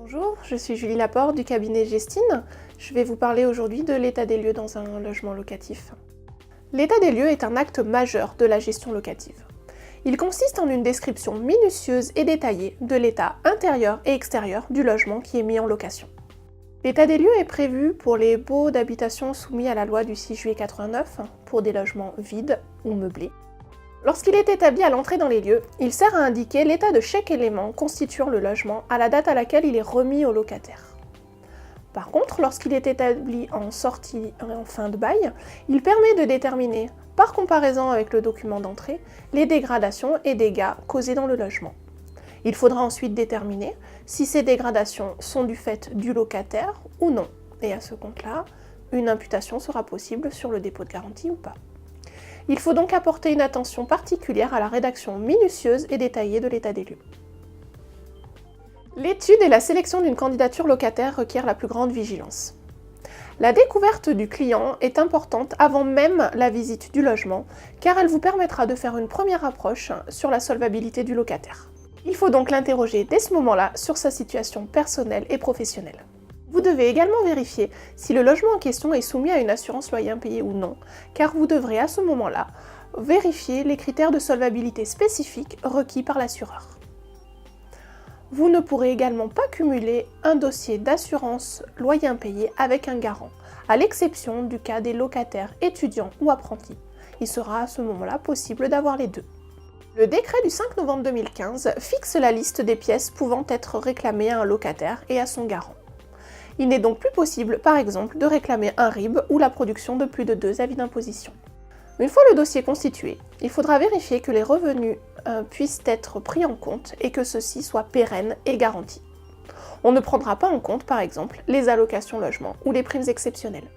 Bonjour, je suis Julie Laporte du cabinet Gestine. Je vais vous parler aujourd'hui de l'état des lieux dans un logement locatif. L'état des lieux est un acte majeur de la gestion locative. Il consiste en une description minutieuse et détaillée de l'état intérieur et extérieur du logement qui est mis en location. L'état des lieux est prévu pour les baux d'habitation soumis à la loi du 6 juillet 89 pour des logements vides ou meublés. Lorsqu'il est établi à l'entrée dans les lieux, il sert à indiquer l'état de chaque élément constituant le logement à la date à laquelle il est remis au locataire. Par contre, lorsqu'il est établi en sortie en fin de bail, il permet de déterminer, par comparaison avec le document d'entrée, les dégradations et dégâts causés dans le logement. Il faudra ensuite déterminer si ces dégradations sont du fait du locataire ou non, et à ce compte-là, une imputation sera possible sur le dépôt de garantie ou pas. Il faut donc apporter une attention particulière à la rédaction minutieuse et détaillée de l'état des lieux. L'étude et la sélection d'une candidature locataire requièrent la plus grande vigilance. La découverte du client est importante avant même la visite du logement, car elle vous permettra de faire une première approche sur la solvabilité du locataire. Il faut donc l'interroger dès ce moment-là sur sa situation personnelle et professionnelle. Vous devez également vérifier si le logement en question est soumis à une assurance loyer impayé ou non, car vous devrez à ce moment-là vérifier les critères de solvabilité spécifiques requis par l'assureur. Vous ne pourrez également pas cumuler un dossier d'assurance loyer impayé avec un garant, à l'exception du cas des locataires étudiants ou apprentis. Il sera à ce moment-là possible d'avoir les deux. Le décret du 5 novembre 2015 fixe la liste des pièces pouvant être réclamées à un locataire et à son garant. Il n'est donc plus possible, par exemple, de réclamer un RIB ou la production de plus de 2 avis d'imposition. Une fois le dossier constitué, il faudra vérifier que les revenus puissent être pris en compte et que ceux-ci soient pérennes et garantis. On ne prendra pas en compte, par exemple, les allocations logement ou les primes exceptionnelles.